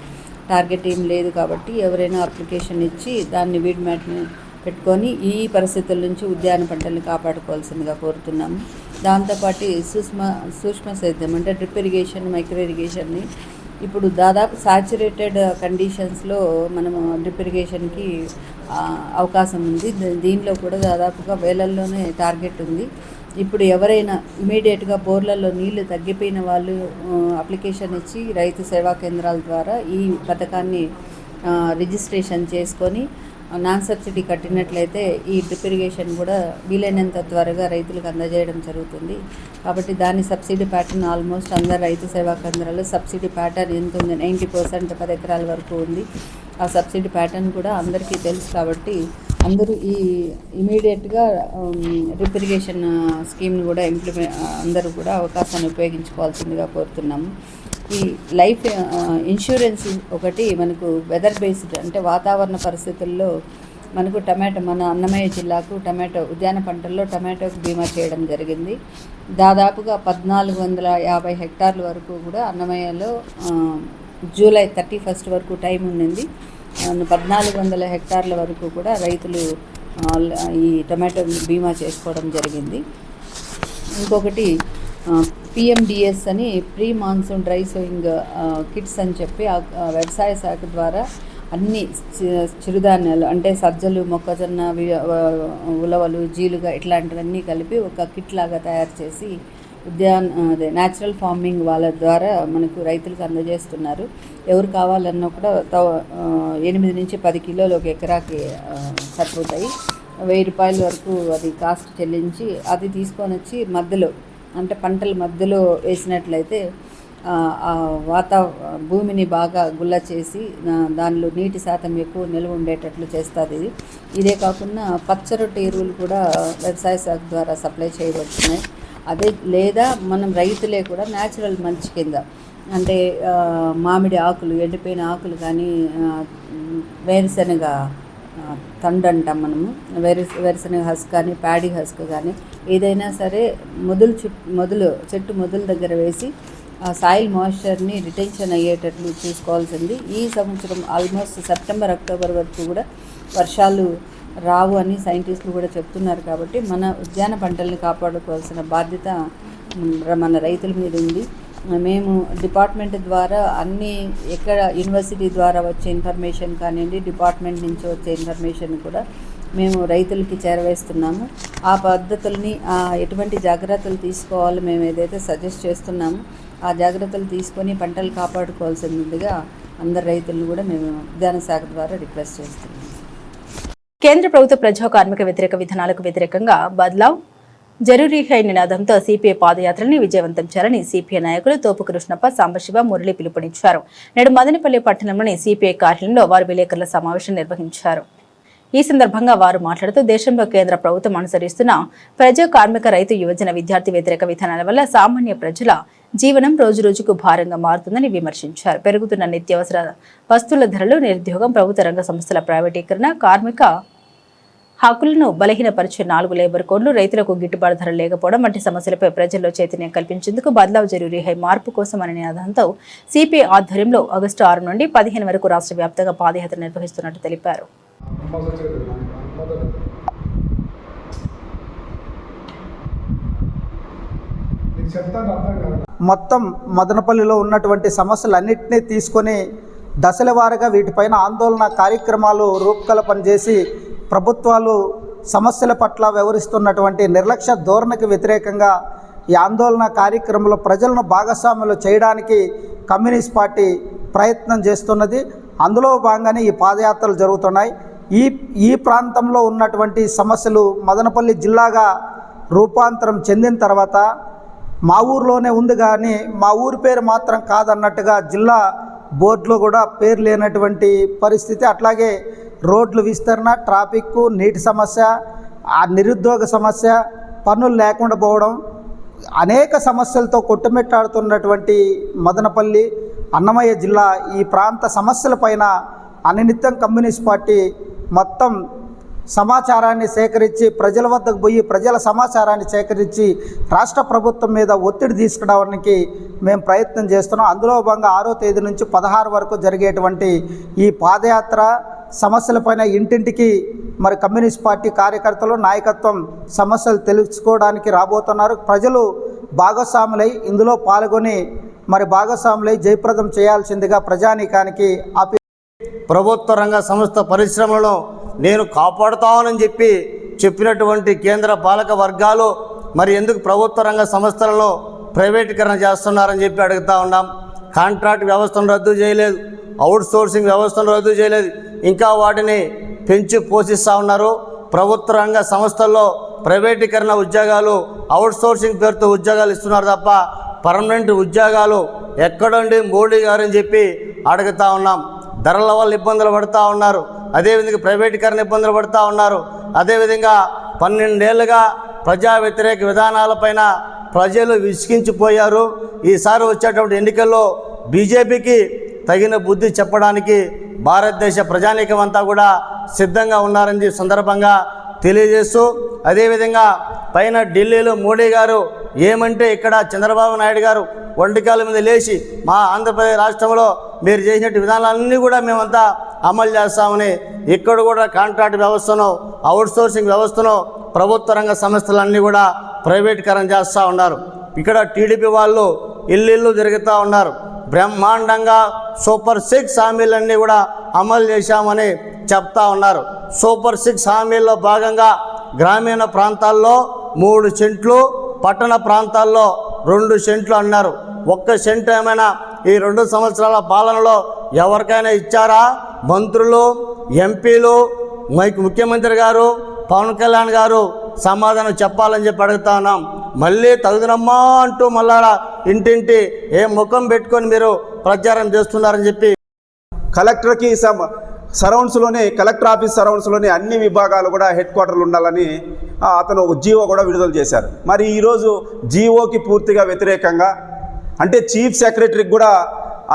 టార్గెట్ ఏం లేదు. కాబట్టి ఎవరైనా అప్లికేషన్ ఇచ్చి దాన్ని వీడ్ మ్యాట్ని పెట్టుకొని ఈ పరిస్థితుల నుంచి ఉద్యాన పంటల్ని కాపాడుకోవాల్సిందిగా కోరుతున్నాము. దాంతోపాటు సూక్ష్మ సేద్యం అంటే డ్రిప్ ఇరిగేషన్, మైక్రో ఇరిగేషన్ని ఇప్పుడు దాదాపు సాచురేటెడ్ కండిషన్స్లో మనము డ్రిప్ ఇరిగేషన్కి అవకాశం ఉంది. దీనిలో కూడా దాదాపుగా వేలల్లోనే టార్గెట్ ఉంది. ఇప్పుడు ఎవరైనా ఇమీడియట్గా బోర్లలో నీళ్లు తగ్గిపోయిన వాళ్ళు అప్లికేషన్ ఇచ్చి రైతు సేవా కేంద్రాల ద్వారా ఈ పథకాన్ని రిజిస్ట్రేషన్ చేసుకొని నాన్ సబ్సిడీ కట్టినట్లయితే ఈ డ్రిప్ ఇరిగేషన్ కూడా వీలైనంత త్వరగా రైతులకు అందజేయడం జరుగుతుంది. కాబట్టి దాని సబ్సిడీ ప్యాటర్న్ ఆల్మోస్ట్ అందరు రైతు సేవా కేంద్రాల్లో సబ్సిడీ ప్యాటర్న్ ఎంత ఉంది, 90% 10 ఎకరాల వరకు ఉంది. ఆ సబ్సిడీ ప్యాటర్న్ కూడా అందరికీ తెలుసు. కాబట్టి అందరూ ఈ ఇమీడియట్గా డ్రిప్ ఇరిగేషన్ స్కీమ్ని కూడా అందరూ కూడా అవకాశాన్ని ఉపయోగించుకోవాల్సిందిగా కోరుతున్నాము. ఈ లైఫ్ ఇన్సూరెన్స్ ఒకటి మనకు వెదర్ బేస్డ్, అంటే వాతావరణ పరిస్థితుల్లో మనకు మన అన్నమయ్య జిల్లాకు ఉద్యాన పంటల్లో టమాటోకు బీమా చేయడం జరిగింది. దాదాపుగా 1450 హెక్టార్ల వరకు కూడా అన్నమయ్యలో జూలై 31 వరకు టైం ఉండింది. 1400 హెక్టార్ల వరకు కూడా రైతులు ఈ టమాటో బీమా చేసుకోవడం జరిగింది. ఇంకొకటి PMDS అని pre monsoon dry sowing kits అని చెప్పి వ్యవసాయ శాఖ ద్వారా అన్ని చిరుధాన్యాలు అంటే సజ్జలు, మొక్కజొన్న, ఉలవలు, జీలుగా ఇట్లాంటివన్నీ కలిపి ఒక కిట్ లాగా తయారు చేసి న్యాచురల్ ఫార్మింగ్ వాళ్ళ ద్వారా మనకు రైతులకు అందజేస్తున్నారు. ఎవరు కావాలన్నా కూడా 8 నుంచి 10 కిలోలు ఒక ఎకరాకి సరిపోతాయి. 1000 రూపాయల వరకు అది కాస్ట్ చెల్లించి అది తీసుకొని వచ్చి మధ్యలో అంటే పంటల మధ్యలో వేసినట్లయితే భూమిని బాగా గుల్ల చేసి దానిలో నీటి శాతం ఎక్కువ నిల్వ ఉండేటట్లు చేస్తుంది. ఇదే కాకుండా పచ్చరొట్టె ఎరువులు కూడా వ్యవసాయ శాఖ ద్వారా సప్లై చేయబడుతున్నాయి. అదే లేదా మనం రైతులే కూడా న్యాచురల్ మంచి కింద అంటే మామిడి ఆకులు, ఎండిపోయిన ఆకులు కానీ, వేరుశనగ తండు అంటాం మనము, వేరుశనగ హస్క్ కానీ, ప్యాడీ హస్క్ కానీ ఏదైనా సరే చెట్టు మొదలు దగ్గర వేసి సాయిల్ మాయిశ్చర్ని రిటెన్షన్ అయ్యేటట్లు చూసుకోవాల్సింది. ఈ సంవత్సరం ఆల్మోస్ట్ సెప్టెంబర్, అక్టోబర్ వరకు కూడా వర్షాలు రావు అని సైంటిస్టులు కూడా చెప్తున్నారు. కాబట్టి మన ఉద్యాన పంటల్ని కాపాడుకోవాల్సిన బాధ్యత మన రైతుల మీద ఉంది. మేము డిపార్ట్మెంట్ ద్వారా అన్ని ఎక్కడ యూనివర్సిటీ ద్వారా వచ్చే ఇన్ఫర్మేషన్ కానివ్వండి, డిపార్ట్మెంట్ నుంచి వచ్చే ఇన్ఫర్మేషన్ కూడా మేము రైతులకి చేరవేస్తున్నాము. ఆ పద్ధతుల్ని ఎటువంటి జాగ్రత్తలు తీసుకోవాలో మేము ఏదైతే సజెస్ట్ చేస్తున్నామో ఆ జాగ్రత్తలు తీసుకొని పంటలు కాపాడుకోవాల్సిందిగా అందరు రైతులను కూడా మేము ఉద్యాన శాఖ ద్వారా రిక్వెస్ట్ చేస్తున్నాము. కేంద్ర ప్రభుత్వ ప్రజా కార్మిక వ్యతిరేక విధానాలకు వ్యతిరేకంగా బద్లావ్ జరూరీ హై నినాదంతో సిపిఐ పాదయాత్రని విజయవంతం చేయాలని సిపిఐ నాయకులు తోపు కృష్ణప్ప, సాంబశివ, మురళి పిలుపునిచ్చారు. నేడు మదనపల్లి పట్టణంలోని సిపిఐ కార్యాలయంలో వారు విలేకరుల సమావేశం నిర్వహించారు. ఈ సందర్భంగా వారు మాట్లాడుతూ దేశంలో కేంద్ర ప్రభుత్వం అనుసరిస్తున్న ప్రజా కార్మిక, రైతు, యువజన, విద్యార్థి వ్యతిరేక విధానాల వల్ల సామాన్య ప్రజల జీవనం రోజురోజుకు భారంగా మారుతుందని విమర్శించారు. పెరుగుతున్న నిత్యావసర వస్తువుల ధరలు, నిరుద్యోగం, ప్రభుత్వ రంగ సంస్థల ప్రైవేటీకరణ, కార్మిక హక్కులను బలహీనపరిచే 4 లేబర్ కోడ్లు, రైతులకు గిట్టుబాటు ధర లేకపోవడం వంటి సమస్యలపై ప్రజల్లో చైతన్యం కల్పించేందుకు బద్లావ్ జరూరీ హై మార్పు కోసం అనే నినాదంతో సిపిఐ ఆధ్వర్యంలో ఆగస్టు 6 నుండి 15 వరకు రాష్ట్ర వ్యాప్తంగా పాదయాత్ర నిర్వహిస్తున్నట్టు తెలిపారు. మొత్తం మదనపల్లిలో ఉన్నటువంటి సమస్యలన్నింటినీ తీసుకొని దశల వారీగా వీటిపైన ఆందోళన కార్యక్రమాలు రూపకల్పన చేసి ప్రభుత్వాలు సమస్యల పట్ల వ్యవహరిస్తున్నటువంటి నిర్లక్ష్య ధోరణికి వ్యతిరేకంగా ఈ ఆందోళన కార్యక్రమంలో ప్రజలను భాగస్వాములు చేయడానికి కమ్యూనిస్ట్ పార్టీ ప్రయత్నం చేస్తున్నది. అందులో భాగంగానే ఈ పాదయాత్రలు జరుగుతున్నాయి. ఈ ప్రాంతంలో ఉన్నటువంటి సమస్యలు మదనపల్లి జిల్లాగా రూపాంతరం చెందిన తర్వాత మా ఊరిలోనే ఉంది కానీ మా ఊరి పేరు మాత్రం కాదన్నట్టుగా జిల్లా బోర్డులో కూడా పేరు లేనటువంటి పరిస్థితి. అట్లాగే రోడ్లు విస్తరణ, ట్రాఫిక్, నీటి సమస్య, ఆ నిరుద్యోగ సమస్య, పన్నులు లేకుండా పోవడం, అనేక సమస్యలతో కొట్టుమిట్టాడుతున్నటువంటి మదనపల్లి, అన్నమయ్య జిల్లా ఈ ప్రాంత సమస్యలపైన అనినిత్యం కమ్యూనిస్ట్ పార్టీ మొత్తం సమాచారాన్ని సేకరించి ప్రజల వద్దకు పోయి ప్రజల సమాచారాన్ని సేకరించి రాష్ట్ర ప్రభుత్వం మీద ఒత్తిడి తీసుకురావడానికి మేము ప్రయత్నం చేస్తున్నాం. అందులో భాగంగా 6వ తేదీ నుంచి 16 వరకు జరిగేటువంటి ఈ పాదయాత్ర సమస్యలపైన ఇంటింటికి మరి కమ్యూనిస్ట్ పార్టీ కార్యకర్తలు, నాయకత్వం సమస్యలు తెలుసుకోవడానికి రాబోతున్నారు. ప్రజలు భాగస్వాములై ఇందులో పాల్గొని మరి భాగస్వాములై జయప్రదం చేయాల్సిందిగా ప్రజానీకానికి ప్రభుత్వ రంగ సంస్థ పరిశ్రమలను నేను కాపాడుతానని చెప్పినటువంటి కేంద్ర పాలక వర్గాలు మరి ఎందుకు ప్రభుత్వ రంగ సంస్థలలో ప్రైవేటీకరణ చేస్తున్నారని చెప్పి అడుగుతూ ఉన్నాం. కాంట్రాక్ట్ వ్యవస్థను రద్దు చేయలేదు, అవుట్ సోర్సింగ్ వ్యవస్థను రద్దు చేయలేదు, ఇంకా వాటిని పెంచి పోషిస్తూ ఉన్నారు. ప్రభుత్వ రంగ సంస్థల్లో ప్రైవేటీకరణ ఉద్యోగాలు, అవుట్ సోర్సింగ్ పేరుతో ఉద్యోగాలు ఇస్తున్నారు తప్ప పర్మనెంట్ ఉద్యోగాలు ఎక్కడండి మోడీ గారు అని చెప్పి అడుగుతూ ఉన్నాం. ధరల వల్ల ఇబ్బందులు పడుతూ ఉన్నారు, అదేవిధంగా ప్రైవేటీకరణ ఇబ్బందులు పడుతూ ఉన్నారు. అదేవిధంగా 12 ఏళ్ళుగా ప్రజా వ్యతిరేక విధానాలపైన ప్రజలు విసిగించిపోయారు. ఈసారి వచ్చేటువంటి ఎన్నికల్లో బీజేపీకి తగిన బుద్ధి చెప్పడానికి భారతదేశ ప్రజానీకం అంతా కూడా సిద్ధంగా ఉన్నారని సందర్భంగా తెలియజేస్తూ, అదేవిధంగా పైన ఢిల్లీలో మోడీ గారు ఏమంటే ఇక్కడ చంద్రబాబు నాయుడు గారు ఒంటికాల మీద లేచి మా ఆంధ్రప్రదేశ్ రాష్ట్రంలో మీరు చేసినట్టు విధానాలన్నీ కూడా మేమంతా అమలు చేస్తామని ఇక్కడ కూడా కాంట్రాక్ట్ వ్యవస్థను, అవుట్సోర్సింగ్ వ్యవస్థను ప్రభుత్వ రంగ సంస్థలన్నీ కూడా ప్రైవేటీకరణ చేస్తూ ఉన్నారు. ఇక్కడ టీడీపీ వాళ్ళు ఇల్లు తిరుగుతూ ఉన్నారు. బ్రహ్మాండంగా సూపర్ 6 హామీలన్నీ కూడా అమలు చేశామని చెప్తా ఉన్నారు. సూపర్ 6 హామీల్లో భాగంగా గ్రామీణ ప్రాంతాల్లో 3 సెంట్లు, పట్టణ ప్రాంతాల్లో 2 సెంట్లు అన్నారు. 1 సెంటు ఏమైనా ఈ 2 సంవత్సరాల పాలనలో ఎవరికైనా ఇచ్చారా? మంత్రులు, ఎంపీలు, ముఖ్యమంత్రి గారు, పవన్ కళ్యాణ్ గారు సమాధానం చెప్పాలని చెప్పి అడుగుతా ఉన్నాం. మళ్ళీ తగుదనమ్మా అంటూ మళ్ళా ఇంటింటి ఏ ముఖం పెట్టుకొని మీరు ప్రచారం చేస్తున్నారని చెప్పి కలెక్టర్కి సరౌండ్స్లోనే, కలెక్టర్ ఆఫీస్ సరౌండ్స్లోనే అన్ని విభాగాలు కూడా హెడ్ క్వార్టర్లు ఉండాలని అతను ఒక జీవో కూడా విడుదల చేశారు. మరి ఈరోజు జీవోకి పూర్తిగా వ్యతిరేకంగా, అంటే చీఫ్ సెక్రటరీకి కూడా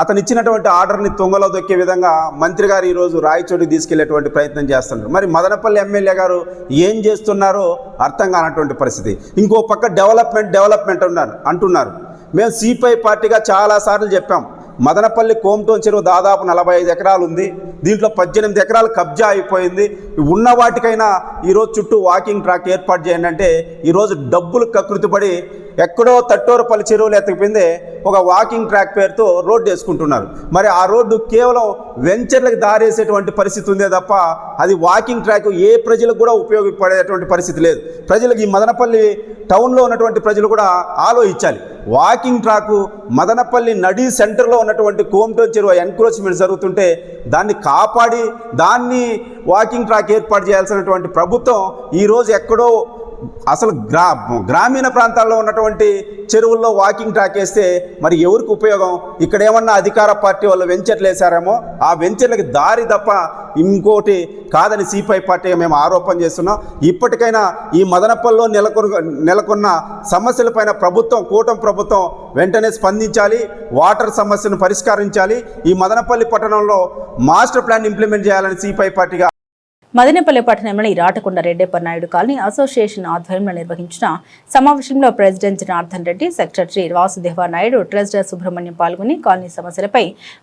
అతను ఇచ్చినటువంటి ఆర్డర్ని తొంగలో దొక్కే విధంగా మంత్రి గారు ఈరోజు రాయచోటికి తీసుకెళ్లేటువంటి ప్రయత్నం చేస్తున్నారు. మరి మదనపల్లి ఎమ్మెల్యే గారు ఏం చేస్తున్నారో అర్థం కానటువంటి పరిస్థితి. ఇంకో పక్క డెవలప్మెంట్ అంటున్నారు. మేము సిపిఐ పార్టీగా చాలాసార్లు చెప్పాం, మదనపల్లి కోమటోన్ చెరువు దాదాపు 45 ఎకరాలు ఉంది. దీంట్లో 18 ఎకరాలు కబ్జా అయిపోయింది. ఉన్న వాటికైనా ఈరోజు చుట్టూ వాకింగ్ ట్రాక్ ఏర్పాటు చేయండి అంటే ఈరోజు డబ్బులు కకృతిపడి ఎక్కడో తట్టోరపల్లి చెరువులు ఎత్తకపోయిందే ఒక వాకింగ్ ట్రాక్ పేరుతో రోడ్డు వేసుకుంటున్నారు. మరి ఆ రోడ్డు కేవలం వెంచర్లకు దారేసేటువంటి పరిస్థితి ఉందే తప్ప అది వాకింగ్ ట్రాక్ ఏ ప్రజలకు కూడా ఉపయోగపడేటువంటి పరిస్థితి లేదు. ప్రజలకు ఈ మదనపల్లి టౌన్లో ఉన్నటువంటి ప్రజలు కూడా ఆలోచించాలి. వాకింగ్ ట్రాకు మదనపల్లి నడి సెంటర్లో ఉన్నటువంటి కోమటోన్ చెరువు ఎన్క్రోచ్మెంట్ జరుగుతుంటే దాన్ని కాపాడి దాన్ని వాకింగ్ ట్రాక్ ఏర్పాటు చేయాల్సినటువంటి ప్రభుత్వం ఈరోజు ఎక్కడో అసలు గ్రామీణ ప్రాంతాల్లో ఉన్నటువంటి చెరువుల్లో వాకింగ్ ట్రాక్ వేస్తే మరి ఎవరికి ఉపయోగం? ఇక్కడ ఏమన్నా అధికార పార్టీ వాళ్ళు వెంచర్లు వేశారేమో, ఆ వెంచర్లకి దారి తప్ప ఇంకోటి కాదని సిపిఐ పార్టీగా మేము ఆరోపణ చేస్తున్నాం. ఇప్పటికైనా ఈ మదనపల్లిలో నెలకొన్న సమస్యలపైన కూటమి ప్రభుత్వం వెంటనే స్పందించాలి. వాటర్ సమస్యను పరిష్కరించాలి. ఈ మదనపల్లి పట్టణంలో మాస్టర్ ప్లాన్ ఇంప్లిమెంట్ చేయాలని సిపిఐ పార్టీగా మదనపల్లి పట్టణంలోని రాటకొండ రెడ్డప్ప నాయుడు కాలనీ అసోసియేషన్ ఆధ్వర్యంలో నిర్వహించిన సమావేశంలో president Janardhan Reddy, secretary Vasudeva Naidu, treasurer Subrahmanyam పాల్గొని కాలనీ సమస్యలపై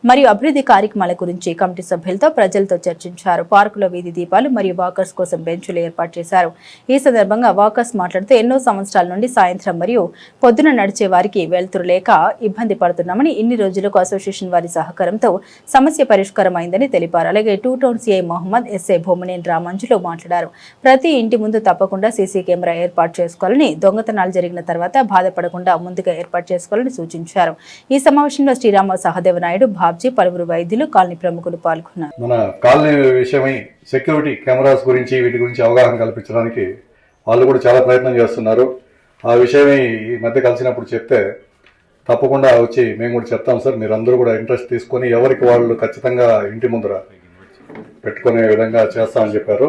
మరియు అభివృద్ధి కార్యక్రమాల గురించి కమిటీ సభ్యులతో ప్రజలతో చర్చించారు. పార్కులో వీధి దీపాలు మరియు వాకర్స్ కోసం బెంచులు ఏర్పాటు చేశారు. ఈ సందర్భంగా వాకర్స్ మాట్లాడుతూ ఎన్నో సంవత్సరాల నుండి సాయంత్రం మరియు పొద్దున నడిచే వారికి వెలుతురు లేక ఇబ్బంది పడుతున్నామని, ఇన్ని రోజులకు అసోసియేషన్ వారి సహకారంతో సమస్య పరిష్కారం అయిందని తెలిపారు. అలాగే 2 టౌన్ సిఐ మహమ్మద్, ఎస్ఐ భూమనేని రామంజులు మాట్లాడారు. ప్రతి ఇంటి ముందు తప్పకుండా సీసీ కెమెరా ఏర్పాటు చేసుకోవాలని, దొంగతనాలు జరిగిన తర్వాత బాధపడకుండా ముందుగా ఏర్పాటు చేసుకోవాలని సూచించారు. ఈ సమావేశంలో శ్రీరామ సహదేవ నాయుడు, బాబ్జీ, పలువురు వైద్యులు, కాలనీ ప్రముఖులు పాల్గొన్నారు. మన కాలనీ విషయమై సెక్యూరిటీ కెమెరాస్ గురించి వీటి గురించి అవగాహన కల్పించడానికి వాళ్ళు కూడా చాలా ప్రయత్నం చేస్తున్నారు. ఆ విషయమై ఈ మధ్య కలిసినప్పుడు చెప్తే తప్పకుండా వచ్చి మేము కూడా చెప్తాం సార్, మీరు అందరూ కూడా ఇంట్రెస్ట్ తీసుకొని ఎవరికి వాళ్ళు ఖచ్చితంగా ఇంటి ముందర పెట్టుకునే విధంగా చేస్తామని చెప్పారు.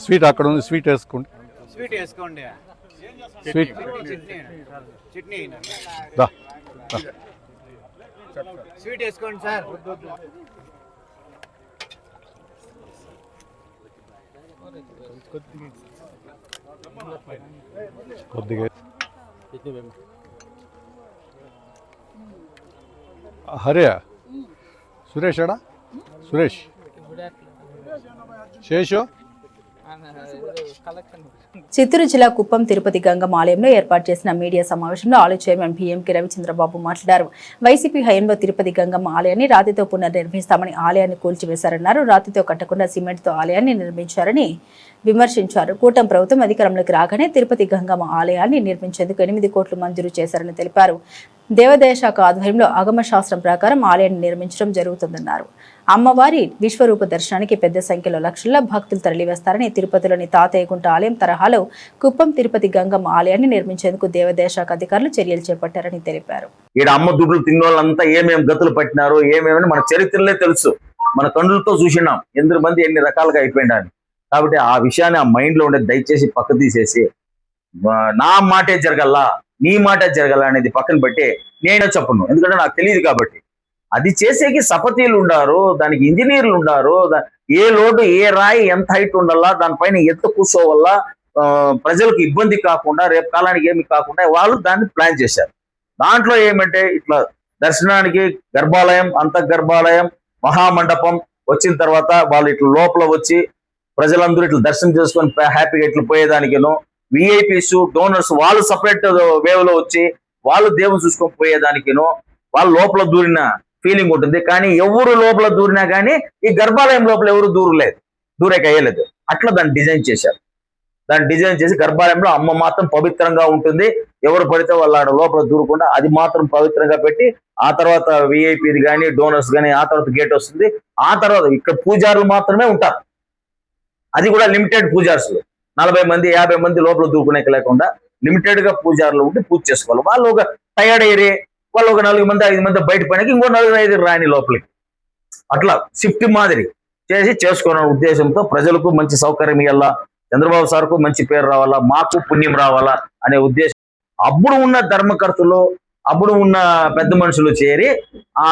స్వీట్ అక్కడ ఉంది, స్వీట్ వేసుకోండి. స్వీట్ చట్నీ స్వీట్ వేసుకోండి సార్. కొద్దిగా హరే సురేష్ అడా సురేష్ శేషు. చిత్తూరు జిల్లా కుప్పం తిరుపతి గంగమ్మ ఆలయంలో ఏర్పాటు చేసిన మీడియా సమావేశంలో ఆలయ చైర్మన్ బిఎంకి రవిచంద్రబాబు మాట్లాడారు. వైసీపీ హయాంలో తిరుపతి గంగమ్మ ఆలయాన్ని రాతితో పునర్నిర్మిస్తామని ఆలయాన్ని కూల్చివేశారన్నారు. రాతితో కట్టకుండా సిమెంట్తో ఆలయాన్ని నిర్మించారని విమర్శించారు. కూటమి ప్రభుత్వం అధికారంలోకి రాగానే తిరుపతి గంగమ్మ ఆలయాన్ని నిర్మించేందుకు 8 కోట్లు మంజూరు చేశారని తెలిపారు. దేవాదాయ శాఖ ఆధ్వర్యంలో ఆగమ శాస్త్రం ప్రకారం ఆలయాన్ని నిర్మించడం జరుగుతుందన్నారు. అమ్మవారి విశ్వరూప దర్శనానికి పెద్ద సంఖ్యలో లక్షల భక్తులు తరలివేస్తారని, తిరుపతిలోని తాతయ్యగుంట ఆలయం తరహాలో కుప్పం తిరుపతి గంగమ్మ ఆలయాన్ని నిర్మించేందుకు దేవాదాయ శాఖ అధికారులు చర్యలు చేపట్టారని తెలిపారు. ఈడ అమ్మ దుడ్లు తిన్నోళ్ళంతా ఏమేమి గతులు పట్టినారు ఏమేమని మన చరిత్రలే తెలుసు, మన కన్నులతో చూసినాం ఎందరు మంది ఎన్ని రకాలుగా అయిపోయినారు. కాబట్టి ఆ విషయాన్ని ఆ మైండ్ లో ఉండేది దయచేసి పక్క తీసేసి నా మాటే జరగల్లా నీ మాటే జరగల అనేది పక్కన పెట్టి నేనే చెప్పను, ఎందుకంటే నాకు తెలియదు కాబట్టి. అది చేసేకి సపతీలు ఉండారు, దానికి ఇంజనీర్లు ఉండారు, ఏ లోటు ఏ రాయి ఎంత హైట్ ఉండాలా, దానిపైన ఎంత కూర్చోవల్ల ప్రజలకు ఇబ్బంది కాకుండా రేపు కాలానికి ఏమి కాకుండా వాళ్ళు దాన్ని ప్లాన్ చేశారు. దాంట్లో ఏమంటే ఇట్లా దర్శనానికి గర్భాలయం, అంతఃగర్భాలయం, మహామండపం వచ్చిన తర్వాత వాళ్ళు ఇట్లా లోపల వచ్చి ప్రజలందరూ ఇట్లా దర్శనం చేసుకొని హ్యాపీగా ఇట్లా పోయేదానికేనో, విఐపీస్ డోనర్స్ వాళ్ళు సపరేట్ వేవ్ లో వచ్చి వాళ్ళు దేవుని చూసుకొని పోయేదానికేనో వాళ్ళు లోపల దూరిన ఫీలింగ్ ఉంటుంది. కానీ ఎవరు లోపల దూరినా కానీ ఈ గర్భాలయం లోపల ఎవరు దూరేకయ్యలేదు. అట్లా దాన్ని డిజైన్ చేశారు. దాన్ని డిజైన్ చేసి గర్భాలయంలో అమ్మ మాత్రం పవిత్రంగా ఉంటుంది, ఎవరు పడితే వాళ్ళ లోపల దూరకుండా అది మాత్రం పవిత్రంగా పెట్టి ఆ తర్వాత విఐపీది కానీ డోనర్స్ కానీ ఆ తర్వాత గేట్ వస్తుంది. ఆ తర్వాత ఇక్కడ పూజారులు మాత్రమే ఉంటారు, అది కూడా లిమిటెడ్ పూజార్స్, 40 మంది 50 మంది లోపల దూకునే లేకుండా లిమిటెడ్ గా పూజారులు ఉండి పూజ చేసుకోవాలి. వాళ్ళు ఒక టైర్డ్ ఏరియా వాళ్ళు ఒక 4 మంది 5 మంది బయట పైనకి ఇంకో 4-5 రాని లోపలికి అట్లా షిఫ్ట్ మాదిరి చేసుకున్న ఉద్దేశంతో ప్రజలకు మంచి సౌకర్యం ఇవ్వాలా, చంద్రబాబు సార్కు మంచి పేరు రావాలా, మాకు పుణ్యం రావాలా అనే ఉద్దేశం. అప్పుడు ఉన్న ధర్మకర్తలు అప్పుడు ఉన్న పెద్ద మనుషులు చేరి ఆ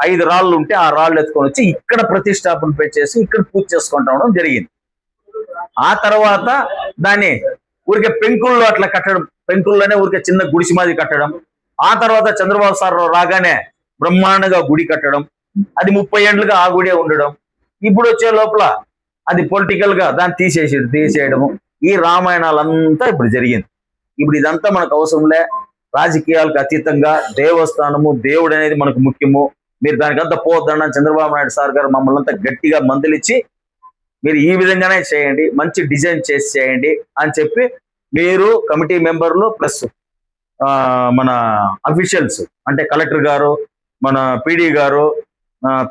5 రాళ్ళు ఉంటే ఆ రాళ్ళు ఎత్తుకొని వచ్చి ఇక్కడ ప్రతిష్టాపన చేసి ఇక్కడ పూజ చేసుకుంటా జరిగింది. ఆ తర్వాత దాన్ని ఊరికే పెంకుల్లో అట్లా కట్టడం, పెంకుల్లోనే ఊరికే చిన్న గుడిసి మాది కట్టడం. ఆ తర్వాత చంద్రబాబు సార్ రాగానే బ్రహ్మాండంగా గుడి కట్టడం, అది 30 ఏళ్ళుగా ఆ గుడే ఉండడం. ఇప్పుడు వచ్చే లోపల అది పొలిటికల్ గా దాన్ని తీసేయడము, ఈ రామాయణాలంతా ఇప్పుడు జరిగింది. ఇప్పుడు ఇదంతా మనకు అవసరంలే, రాజకీయాలకు అతీతంగా దేవస్థానము దేవుడు అనేది మనకు ముఖ్యము. మీరు దానికంతా పోవద్దన్న చంద్రబాబు నాయుడు సార్ గారు మమ్మల్ని అంతా గట్టిగా మందలిచ్చి మీరు ఈ విధంగానే చేయండి, మంచి డిజైన్ చేసి చేయండి అని చెప్పి మీరు కమిటీ మెంబర్లు ప్లస్ మన అఫీషియల్స్ అంటే కలెక్టర్ గారు, మన పీడీ గారు,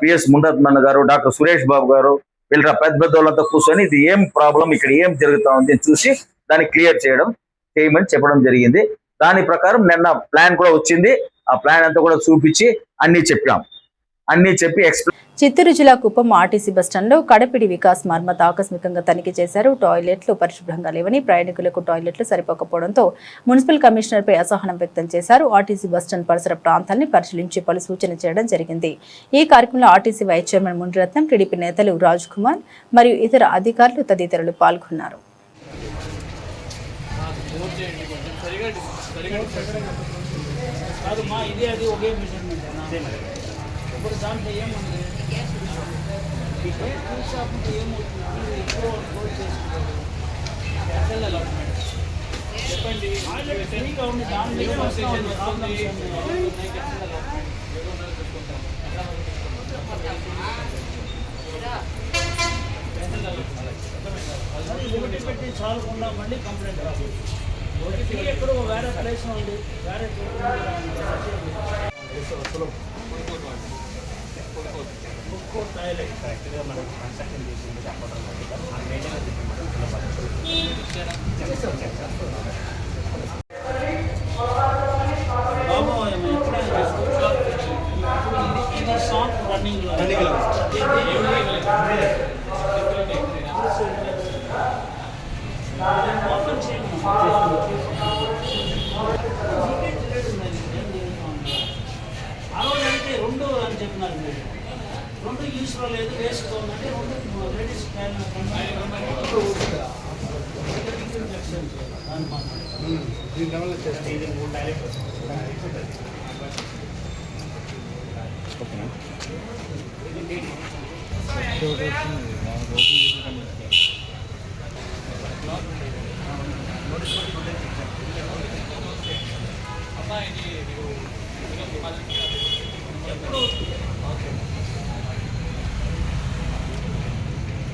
పిఎస్ ముందత్మన్న గారు, డాక్టర్ సురేష్ బాబు గారు వీళ్ళ పెద్ద వాళ్ళంతా కూర్చొని ఇది ఏం ప్రాబ్లం, ఇక్కడ ఏం జరుగుతా ఉంది చూసి దాన్ని క్లియర్ చేయమని చెప్పడం జరిగింది. దాని ప్రకారం నిన్న ప్లాన్ కూడా వచ్చింది. ఆ ప్లాన్ అంతా కూడా చూపించి అన్ని చెప్పి చిత్తూరు జిల్లా కుప్పం ఆర్టీసీ బస్టాండ్లో కడపిడి వికాస్ మర్మత ఆకస్మికంగా తనిఖీ చేశారు. టాయిలెట్లు పరిశుభ్రంగా లేవని, ప్రయాణికులకు టాయిలెట్లు సరిపోకపోవడంతో మున్సిపల్ కమిషనర్పై అసహనం వ్యక్తం చేశారు. ఆర్టీసీ బస్టాండ్ పరిసర ప్రాంతాన్ని పరిశీలించి పలు సూచనలు చేయడం జరిగింది. ఈ కార్యక్రమంలో RTC vice chairman Munirathnam, TDP నేతలు రాజ్ కుమార్ మరియు ఇతర అధికారులు తదితరులు పాల్గొన్నారు. ఇప్పుడు దాంట్లో ఏముంది ఏమవుతుంది ఎక్కువ క్లోజ్ చేసుకోవాలి చెప్పండి ఫ్రీగా ఉంది ఒకటి పెట్టి చాలకుండా మళ్ళీ కంప్లైంట్ రాదు. ఒకటి ఎక్కడో వేరే ప్లేస్ ఉంది, వేరే ఇది షాప్ రన్నింగ్ ఓపెన్ చేయండి. ఆ రోజు అంటే 2 అని చెప్పినారు మీరు, 2 యూస్లో లేదు వేస్ట్ ఉందంటే 2 లేడీస్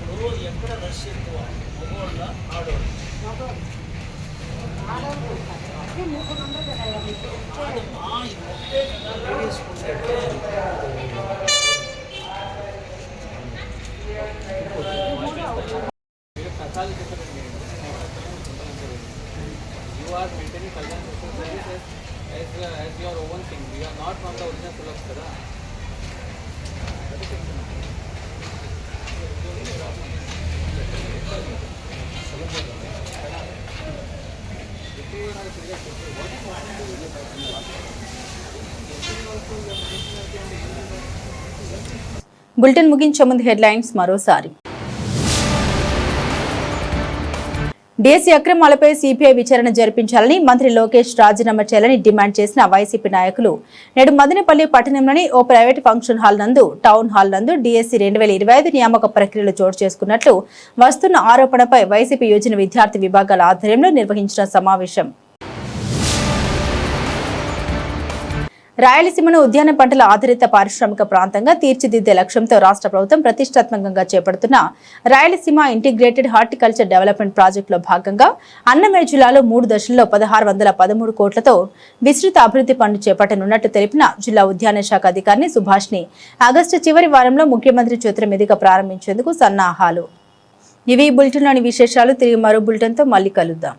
ఇప్పుడు ఎక్కడ రష్ ఎక్కువ, మగవాళ్ళ ఆడవాళ్ళు? బులెటిన్ ముగించే ముందు హెడ్లైన్స్ మరోసారి. డీఎస్సీ అక్రమాలపై సిబిఐ విచారణ జరిపించాలని మంత్రి లోకేష్ రాజీనామా చేయాలని డిమాండ్ చేసిన వైసీపీ నాయకులు నేడు మదనపల్లి పట్టణంలోని ఓ ప్రైవేట్ ఫంక్షన్ హాల్ నందు టౌన్ హాల్ నందు డీఎస్సీ 2025 నియామక ప్రక్రియలు చోటు చేసుకున్నట్లు వస్తున్న ఆరోపణపై వైసీపీ యువజన విద్యార్థి విభాగాల ఆధ్వర్యంలో నిర్వహించిన సమావేశం. రాయలసీమను ఉద్యాన పంటల ఆధారిత పారిశ్రామిక ప్రాంతంగా తీర్చిదిద్దే లక్ష్యంతో రాష్ట్ర ప్రభుత్వం ప్రతిష్టాత్మకంగా చేపడుతున్న రాయలసీమ ఇంటిగ్రేటెడ్ హార్టికల్చర్ డెవలప్మెంట్ ప్రాజెక్టులో భాగంగా అన్నమయ్య జిల్లాలో 3 దశల్లో 1613 కోట్లతో విస్తృత అభివృద్ధి పనులు చేపట్టనున్నట్టు తెలిపిన జిల్లా ఉద్యాన శాఖ అధికారిని సుభాష్ని ఆగస్టు చివరి వారంలో ముఖ్యమంత్రి చేతుల మీదుగా ప్రారంభించేందుకు సన్నాహాలు. ఇవి బులెటిన్లోని విశేషాలు. తిరిగి మరో బులెటిన్తో మళ్ళీ కలుద్దాం.